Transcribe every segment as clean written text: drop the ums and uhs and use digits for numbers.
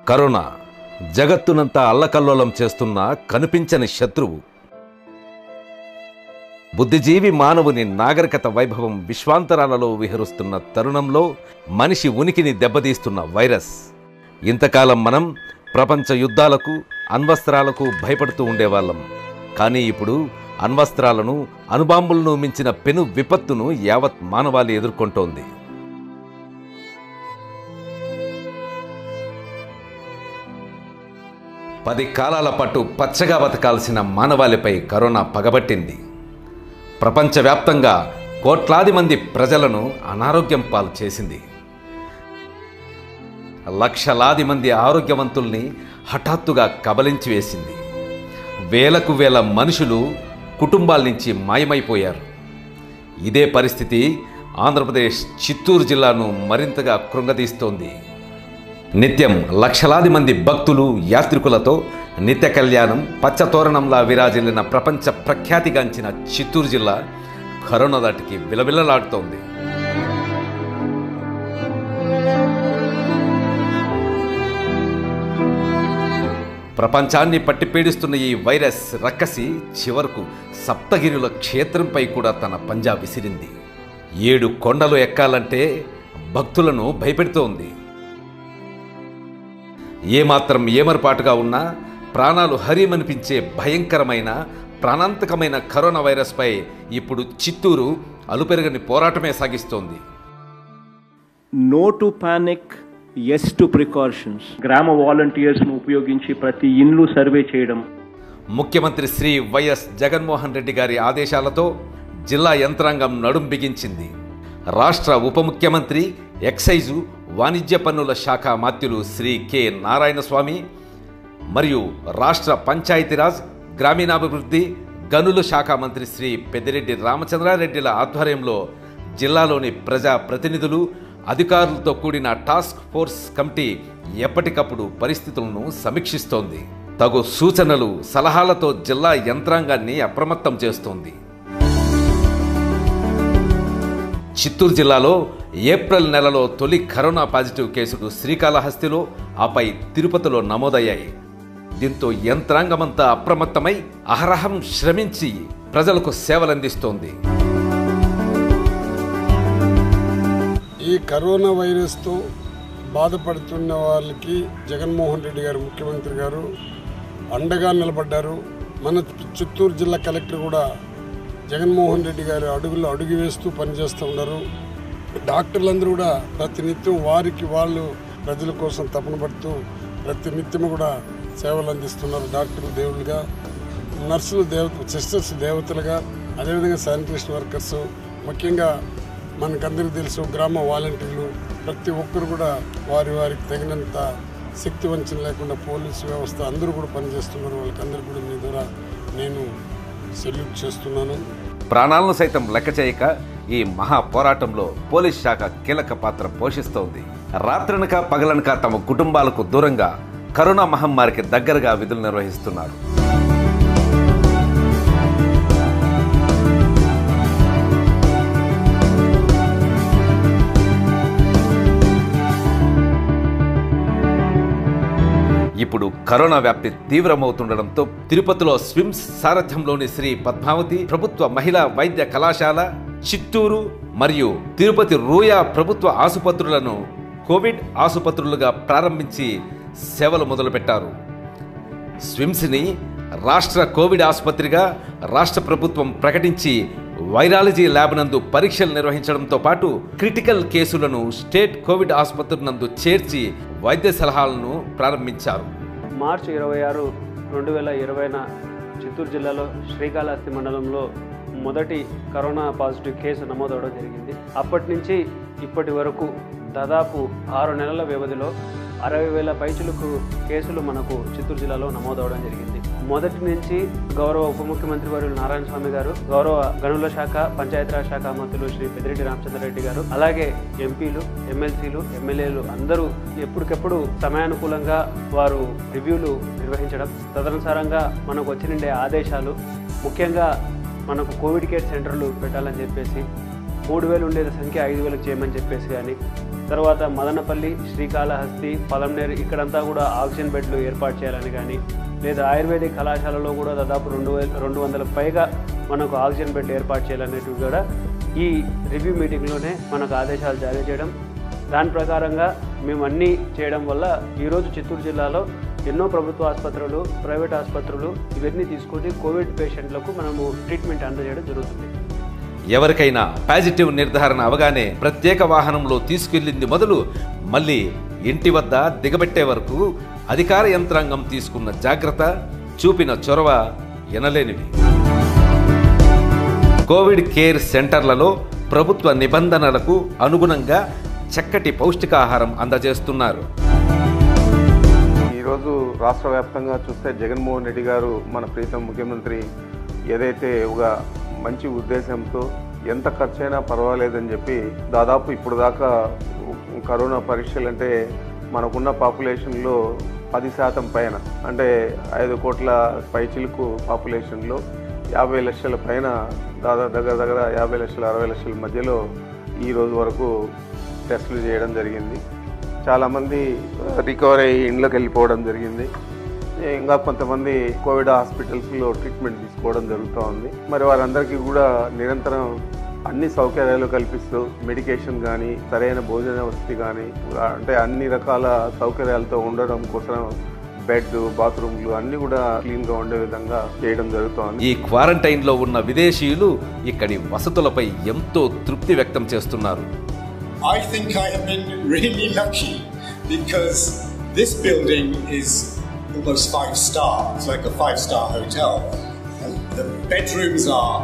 Corona జగత్తునంతా అల్లకల్లోలం చేస్తున్న కనిపించని శత్రువు. బుద్ధిజీవి మానవుని నాగరికత వైభవం విశ్వాంతరాలలో విహరిస్తున్న తరుణంలో మనిషి ఉనికిని దెబ్బతీస్తున్న వైరస్. ఇంతకాలం మనం ప్రపంచ యుద్ధాలకు అణ్వస్త్రాలకు భయపడుతూ ఉండేవాళ్ళం. కానీ ఇప్పుడు అణ్వస్త్రాలను అణుబాంబులను మించిన పెను విపత్తును యావత్ మానవాళి ఎదుర్కొంటోంది. పది కాలాల పాటు పచ్చగా బతకాల్సిన మానవాళిపై కరోనా పగబట్టింది. ప్రపంచవ్యాప్తంగా కోట్లాది మంది ప్రజలను అనారోగ్యం పాలు చేసింది. లక్షలాది మంది ఆరోగ్యవంతుల్ని హఠాత్తుగా కబలించి వేసింది. వేలకు వేల మనుషులు కుటుంబాల నుంచి మాయమైపోయారు. ఇదే పరిస్థితి ఆంధ్రప్రదేశ్ చిత్తూరు జిల్లాను మరింతగా కృంగదీస్తోంది. నిత్యం లక్షలాది మంది భక్తులు యాత్రికులతో నిత్య కళ్యాణం పచ్చతోరణంలా విరాజిల్లిన ప్రపంచ ప్రఖ్యాతిగాంచిన చిత్తూరు జిల్లా కరోనా దాటికి విలవిలలాడుతోంది. ప్రపంచాన్ని పట్టిపీడిస్తున్న ఈ వైరస్ రక్కసి చివరకు సప్తగిరుల క్షేత్రంపై కూడా తన పంజా విసిరింది. 7 కొండలు ఎక్కాలంటే భక్తులను భయపెడుతోంది. ఏమాత్రం ఏమరపాటుగా ఉన్నా ప్రాణాలు హరిమనిపించే భయంకరమైన ప్రాణాంతకమైన కరోనా వైరస్పై ఇప్పుడు చిత్తూరు అలుపెరగని పోరాటమే సాగిస్తోంది. No to panic, yes to precautions. గ్రామ వాలంటీర్స్ను ఉపయోగించి ప్రతి ఇల్లు సర్వే చేయడం. ముఖ్యమంత్రి శ్రీ వైఎస్ జగన్మోహన్ రెడ్డి గారి ఆదేశాలతో జిల్లా యంత్రాంగం నడుం బిగించింది. రాష్ట్ర ఉప ముఖ్యమంత్రి ఎక్సైజు వాణిజ్య పన్నుల శాఖ మాత్యులు శ్రీ కె నారాయణస్వామి మరియు రాష్ట్ర పంచాయతీరాజ్ గ్రామీణాభివృద్ధి గనుల శాఖ మంత్రి శ్రీ పెద్దిరెడ్డి రామచంద్రారెడ్డిల ఆధ్వర్యంలో జిల్లాలోని ప్రజా ప్రతినిధులు అధికారులతో కూడిన టాస్క్ ఫోర్స్ కమిటీ ఎప్పటికప్పుడు పరిస్థితులను సమీక్షిస్తోంది. తగు సూచనలు సలహాలతో జిల్లా యంత్రాంగాన్ని అప్రమత్తం చేస్తోంది. చిత్తూరు జిల్లాలో ఏప్రిల్ నెలలో తొలి కరోనా పాజిటివ్ కేసులు శ్రీకాళహస్తిలో, ఆపై తిరుపతిలో నమోదయ్యాయి. దీంతో యంత్రాంగమంతా అప్రమత్తమై అహరహం శ్రమించి ప్రజలకు సేవలందిస్తోంది. ఈ కరోనా వైరస్తో బాధపడుతున్న వాళ్ళకి జగన్మోహన్ రెడ్డి గారు ముఖ్యమంత్రి గారు అండగా నిలబడ్డారు. మన చిత్తూరు జిల్లా కలెక్టర్ కూడా జగన్మోహన్ రెడ్డి గారు అడుగు వేస్తూ పనిచేస్తూ ఉన్నారు. డాక్టర్లందరూ కూడా ప్రతినిత్యం వారికి వాళ్ళు ప్రజల కోసం తపన పడుతూ ప్రతినిత్యం కూడా సేవలు అందిస్తున్నారు. డాక్టర్లు దేవుళ్ళుగా, నర్సులు సిస్టర్స్ దేవతలుగా, అదేవిధంగా శానిటేషన్ వర్కర్స్, ముఖ్యంగా మనకందరికీ తెలుసు గ్రామ వాలంటీర్లు, ప్రతి ఒక్కరు కూడా వారికి తగినంత శక్తి వంచన లేకుండా పోలీసు వ్యవస్థ అందరూ కూడా పనిచేస్తున్నారు. వాళ్ళకందరూ కూడా మీ ద్వారా నేను సెల్యూట్ చేస్తున్నాను. ప్రాణాలను సైతం లెక్క చేయక ఈ మహా పోరాటంలో పోలీస్ శాఖ కీలక పాత్ర పోషిస్తోంది. రాత్రనక పగలనక తమ కుటుంబాలకు దూరంగా కరోనా మహమ్మారికి దగ్గరగా విధులు నిర్వహిస్తున్నారు. ఇప్పుడు కరోనా వ్యాప్తి తీవ్రమవుతుండటంతో తిరుపతిలో స్విమ్స్ సారథ్యంలోని శ్రీ పద్మావతి ప్రభుత్వ మహిళా వైద్య కళాశాల, చిత్తూరు మరియు తిరుపతి రూయా ప్రభుత్వ ఆసుపత్రులను కోవిడ్ ఆసుపత్రులుగా ప్రారంభించి సేవలు మొదలుపెట్టారు. స్విమ్స్ని రాష్ట్ర కోవిడ్ ఆసుపత్రిగా రాష్ట్ర ప్రభుత్వం ప్రకటించి వైరాలజీ ల్యాబ్ నందు పరీక్షలు నిర్వహించడంతో పాటు క్రిటికల్ కేసులను స్టేట్ కోవిడ్ ఆసుపత్రి నందు చేర్చి వైద్య సలహాలను ప్రారంభించారు. మార్చి 26, 2020న చిత్తూరు జిల్లాలో శ్రీకాళహస్తి మండలంలో మొదటి కరోనా పాజిటివ్ కేసు నమోదవడం జరిగింది. అప్పటి నుంచి ఇప్పటి వరకు దాదాపు 6 నెలల వ్యవధిలో 60,000 పైచులకు కేసులు మనకు చిత్తూరు జిల్లాలో నమోదవడం జరిగింది. మొదటి నుంచి గౌరవ ఉప ముఖ్యమంత్రి వర్యులు నారాయణ స్వామి గారు, గౌరవ గనుల శాఖ పంచాయతీరాజ్ శాఖ మంత్రులు శ్రీ పెద్దిరెడ్డి రామచంద్రారెడ్డి గారు, అలాగే ఎంపీలు, ఎమ్మెల్సీలు, ఎమ్మెల్యేలు అందరూ ఎప్పటికెప్పుడు సమయానుకూలంగా వారు రివ్యూలు నిర్వహించడం, తదనుసారంగా మనకు వచ్చినండే ఆదేశాలు, ముఖ్యంగా మనకు కోవిడ్ కేర్ సెంటర్లు పెట్టాలని చెప్పేసి 3000 ఉండే సంఖ్య 5000 చేయమని చెప్పేసి కానీ, తర్వాత మదనపల్లి, శ్రీకాళహస్తి, పలంనేరు ఇక్కడంతా కూడా ఆక్సిజన్ బెడ్లు ఏర్పాటు చేయాలని కానీ, లేదా ఆయుర్వేదిక్ కళాశాలలో కూడా దాదాపు 200 పైగా మనకు ఆక్సిజన్ బెడ్ ఏర్పాటు చేయాలనేటివి కూడా ఈ రివ్యూ మీటింగ్లోనే మనకు ఆదేశాలు జారీ చేయడం, దాని ప్రకారంగా మేము అన్నీ చేయడం వల్ల ఈరోజు చిత్తూరు జిల్లాలో ఎన్నో ప్రభుత్వ ఆసుపత్రులు, ప్రైవేట్ ఆసుపత్రులు ఇవన్నీ తీసుకొని కోవిడ్ పేషెంట్లకు మనము ట్రీట్మెంట్ అందజేయడం జరుగుతుంది. ఎవరికైనా పాజిటివ్ నిర్ధారణ అవగానే ప్రత్యేక వాహనంలో తీసుకెళ్లింది మొదలు మళ్ళీ ఇంటి వద్ద దిగబెట్టే వరకు అధికార యంత్రాంగం తీసుకున్న జాగ్రత్త, చూపిన చొరవ ఎనలేనివి. కోవిడ్ కేర్ సెంటర్లలో ప్రభుత్వ నిబంధనలకు అనుగుణంగా చక్కటి పౌష్టికాహారం అందజేస్తున్నారు. ఈరోజు రాష్ట్ర వ్యాప్తంగా చూస్తే జగన్మోహన్ రెడ్డి గారు మన ప్రీతం ముఖ్యమంత్రి ఏదైతే ఒక మంచి ఉద్దేశంతో ఎంత ఖర్చైనా పర్వాలేదని చెప్పి దాదాపు ఇప్పుడు దాకా కరోనా పరీక్షలు అంటే మనకున్న పాపులేషన్లో 10% పైన, అంటే 5 కోట్ల పైచిలుకు పాపులేషన్లో 50 లక్షల పైన, దగ్గర 50 లక్షల 60 లక్షల మధ్యలో ఈ రోజు వరకు టెస్టులు చేయడం జరిగింది. చాలామంది రికవర్ అయ్యి ఇంట్లోకి వెళ్ళిపోవడం జరిగింది. ఇంకా కొంతమంది కోవిడ్ హాస్పిటల్స్లో ట్రీట్మెంట్ తీసుకోవడం జరుగుతూ ఉంది. మరి వారందరికీ కూడా నిరంతరం అన్ని సౌకర్యాలు కల్పిస్తూ మెడికేషన్ కానీ, సరైన భోజన వసతి కానీ, అంటే అన్ని రకాల సౌకర్యాలతో ఉండడం కోసం బెడ్, బాత్రూమ్లు అన్ని కూడా క్లీన్గా ఉండే విధంగా చేయడం జరుగుతోంది. ఈ క్వారంటైన్లో ఉన్న విదేశీయులు ఇక్కడి వసతులపై ఎంతో తృప్తి వ్యక్తం చేస్తున్నారు. I think I have been really lucky because this building is almost 5-star. It's like a 5-star hotel. And the bedrooms are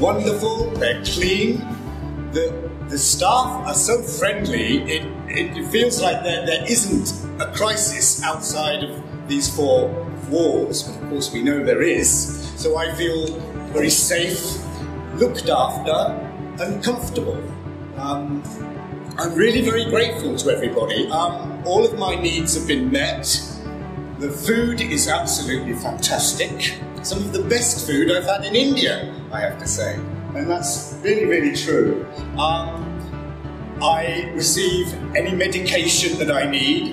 wonderful. They're clean. The staff are so friendly. It feels like there isn't a crisis outside of these 4 walls. But of course we know there is. So I feel very safe, looked after, and comfortable. I'm really very grateful to everybody. All of my needs have been met. The food is absolutely fantastic. Some of the best food I've had in India, I have to say. And that's really, really true. I receive any medication that I need.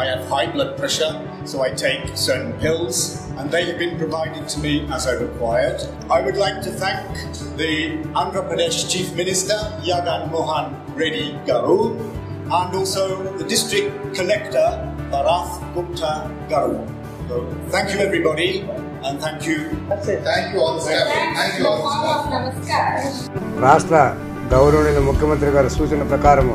I have high blood pressure, so I take certain pills, and they have been provided to me as I required. I would like to thank the Andhra Pradesh Chief Minister, Jagan Mohan Reddy Garu, and also the District Collector, Bharath Gupta Garu. So, thank you everybody, and thank you. That's it. Thank you all the staff. Thank you all the staff. రాష్ట్ర గౌరవనీయ ముఖ్యమంత్రి గారి సూచన ప్రకారము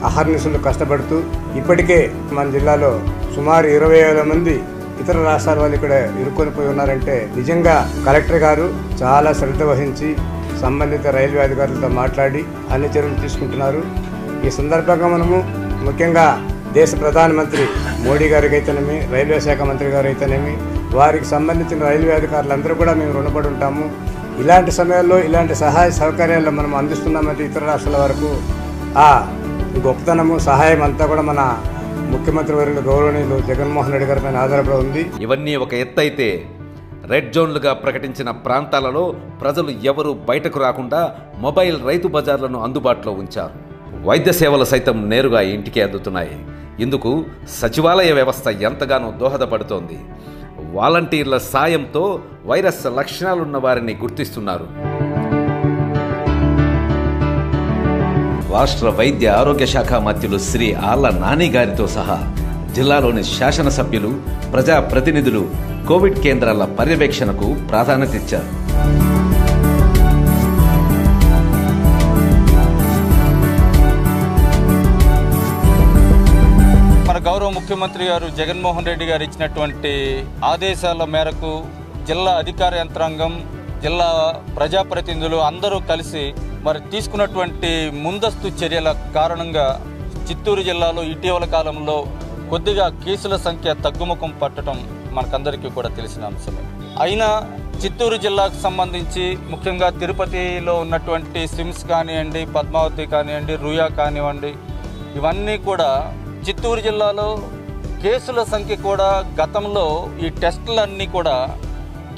అహర్నిశలు కష్టపడుతూ ఇప్పటికే మన జిల్లాలో సుమారు 20,000 మంది ఇతర రాష్ట్రాల వాళ్ళు ఇక్కడ ఇరుక్కొని పోయి ఉన్నారంటే నిజంగా కలెక్టర్ గారు చాలా శ్రద్ధ వహించి సంబంధిత రైల్వే అధికారులతో మాట్లాడి అన్ని చర్యలు తీసుకుంటున్నారు. ఈ సందర్భంగా మనము ముఖ్యంగా దేశ ప్రధానమంత్రి మోడీ గారికి అయితేనేమి, రైల్వే శాఖ మంత్రి గారు అయితేనేమి, వారికి సంబంధించిన రైల్వే అధికారులందరూ కూడా మేము రుణపడి ఉంటాము. ఇలాంటి సమయాల్లో ఇలాంటి సహాయ సౌకర్యాలు మనం అందిస్తున్నామంటే ఇతర రాష్ట్రాల వరకు ఆ గొప్పతనము, సహాయం అంతా కూడా మన ముఖ్యమంత్రి వర్యులు గౌరవనీయులు జగన్మోహన్ రెడ్డి గారి పైన ఆధారపడి ఉంది. ఇవన్నీ ఒక ఎత్తైతే రెడ్ జోన్లుగా ప్రకటించిన ప్రాంతాలలో ప్రజలు ఎవరూ బయటకు రాకుండా మొబైల్ రైతు బజార్లను అందుబాటులో ఉంచారు. వైద్య సేవలు సైతం నేరుగా ఇంటికే అందుతున్నాయి. ఇందుకు సచివాలయ వ్యవస్థ ఎంతగానో దోహదపడుతోంది. వాలంటీర్ల సాయంతో వైరస్ లక్షణాలున్న వారిని గుర్తిస్తున్నారు. రాష్ట్ర వైద్య ఆరోగ్య శాఖ మంత్రులు శ్రీ ఆళ్ల నాని గారితో సహా జిల్లాలోని శాసనసభ్యులు, ప్రజాప్రతినిధులు కోవిడ్ కేంద్రాల పర్యవేక్షణకు ప్రాధాన్యత ఇచ్చారు. మన గౌరవ ముఖ్యమంత్రి గారు జగన్మోహన్ రెడ్డి గారు ఇచ్చినటువంటి ఆదేశాల మేరకు జిల్లా అధికార యంత్రాంగం, జిల్లా ప్రజాప్రతినిధులు అందరూ కలిసి మరి తీసుకున్నటువంటి ముందస్తు చర్యల కారణంగా చిత్తూరు జిల్లాలో ఇటీవల కాలంలో కొద్దిగా కేసుల సంఖ్య తగ్గుముఖం పట్టడం మనకందరికీ కూడా తెలిసిన అంశమే. అయినా చిత్తూరు జిల్లాకు సంబంధించి ముఖ్యంగా తిరుపతిలో ఉన్నటువంటి సిమ్స్ కానివ్వండి, పద్మావతి కానివ్వండి, రుయా కానివ్వండి, ఇవన్నీ కూడా చిత్తూరు జిల్లాలో కేసుల సంఖ్య కూడా గతంలో ఈ టెస్టులన్నీ కూడా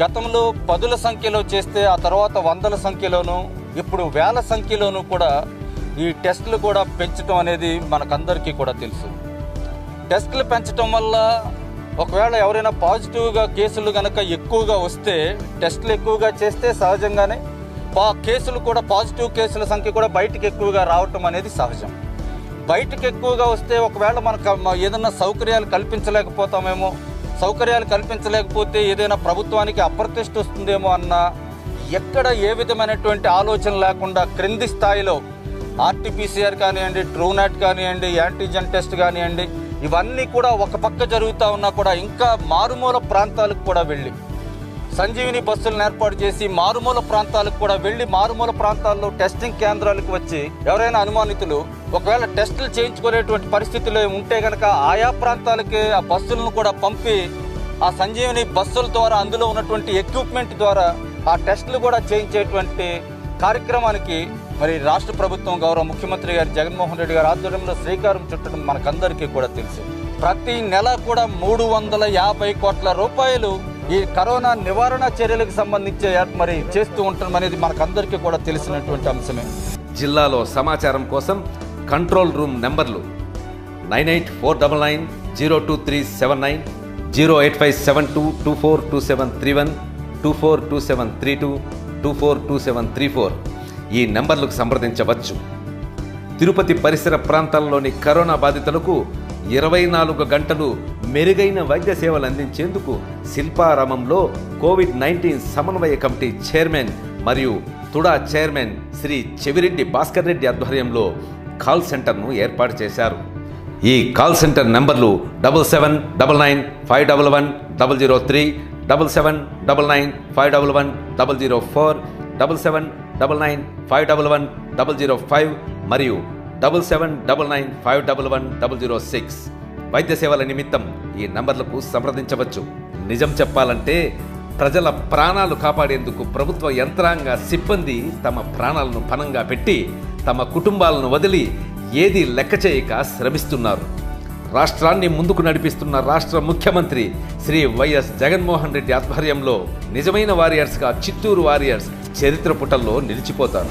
గతంలో 10ల సంఖ్యలో చేస్తే ఆ తర్వాత 100ల సంఖ్యలోనూ ఇప్పుడు వేల సంఖ్యలోనూ కూడా ఈ టెస్టులు కూడా పెంచడం అనేది మనకందరికీ కూడా తెలుసు. టెస్టులు పెంచడం వల్ల ఒకవేళ ఎవరైనా పాజిటివ్గా కేసులు కనుక ఎక్కువగా వస్తే, టెస్టులు ఎక్కువగా చేస్తే సహజంగానే కేసులు కూడా, పాజిటివ్ కేసుల సంఖ్య కూడా బయటికి ఎక్కువగా రావటం అనేది సహజం. బయటికి ఎక్కువగా వస్తే ఒకవేళ మనకు ఏదైనా సౌకర్యాలు కల్పించలేకపోతామేమో, సౌకర్యాలు కల్పించలేకపోతే ఏదైనా ప్రభుత్వానికి అప్రతిష్ట వస్తుందేమో అన్న ఎక్కడ ఏ విధమైనటువంటి ఆలోచన లేకుండా క్రింది స్థాయిలో ఆర్టీపీసీఆర్ కానివ్వండి, ట్రూనాట్ కానివ్వండి, యాంటీజెన్ టెస్ట్ కానివ్వండి, ఇవన్నీ కూడా ఒక పక్క జరుగుతూ ఉన్నా కూడా ఇంకా మారుమూల ప్రాంతాలకు కూడా వెళ్ళి సంజీవిని బస్సులను ఏర్పాటు చేసి మారుమూల ప్రాంతాలకు కూడా వెళ్ళి మారుమూల ప్రాంతాల్లో టెస్టింగ్ కేంద్రాలకు వచ్చి ఎవరైనా అనుమానితులు ఒకవేళ టెస్టులు చేయించుకునేటువంటి పరిస్థితులు ఉంటే కనుక ఆయా ప్రాంతాలకి ఆ బస్సులను కూడా పంపి ఆ సంజీవిని బస్సుల ద్వారా అందులో ఉన్నటువంటి ఎక్విప్మెంట్ ద్వారా ఆ టెస్టులు కూడా చేయించేటువంటి కార్యక్రమానికి మరి రాష్ట్ర ప్రభుత్వం గౌరవ ముఖ్యమంత్రి గారు జగన్మోహన్ రెడ్డి గారి ఆధ్వర్యంలో శ్రీకారం చుట్టడం మనకందరికీ కూడా తెలుసు. ప్రతి నెల కూడా 350 కోట్ల రూపాయలు ఈ కరోనా నివారణ చర్యలకు సంబంధించి మరి చేస్తూ ఉంటాం అనేది మనకందరికీ కూడా తెలిసినటువంటి అంశమే. జిల్లాలో సమాచారం కోసం కంట్రోల్ రూమ్ నెంబర్లు 9849902379, 08572242731, 242732, 242734 ఈ నెంబర్లకు సంప్రదించవచ్చు. తిరుపతి పరిసర ప్రాంతాల్లోని కరోనా బాధితులకు 24 గంటలు మెరుగైన వైద్య సేవలు అందించేందుకు శిల్పారామంలో కోవిడ్-19 సమన్వయ కమిటీ చైర్మన్ మరియు తుడా చైర్మన్ శ్రీ చెవిరెడ్డి భాస్కర్ రెడ్డి ఆధ్వర్యంలో కాల్ సెంటర్ను ఏర్పాటు చేశారు. ఈ కాల్ సెంటర్ నెంబర్లు 7799511003, 7799511004, 7799511005 మరియు 7799511006. వైద్య సేవల నిమిత్తం ఈ నంబర్లకు సంప్రదించవచ్చు. నిజం చెప్పాలంటే ప్రజల ప్రాణాలు కాపాడేందుకు ప్రభుత్వ యంత్రాంగ సిబ్బంది తమ ప్రాణాలను పణంగా పెట్టి తమ కుటుంబాలను వదిలి ఏది లెక్క చేయక శ్రమిస్తున్నారు. రాష్ట్రాన్ని ముందుకు నడిపిస్తున్న రాష్ట్ర ముఖ్యమంత్రి శ్రీ వైఎస్ జగన్మోహన్ రెడ్డి ఆధ్వర్యంలో నిజమైన వారియర్స్గా చిత్తూరు వారియర్స్ చరిత్ర పుటల్లో నిలిచిపోతారు.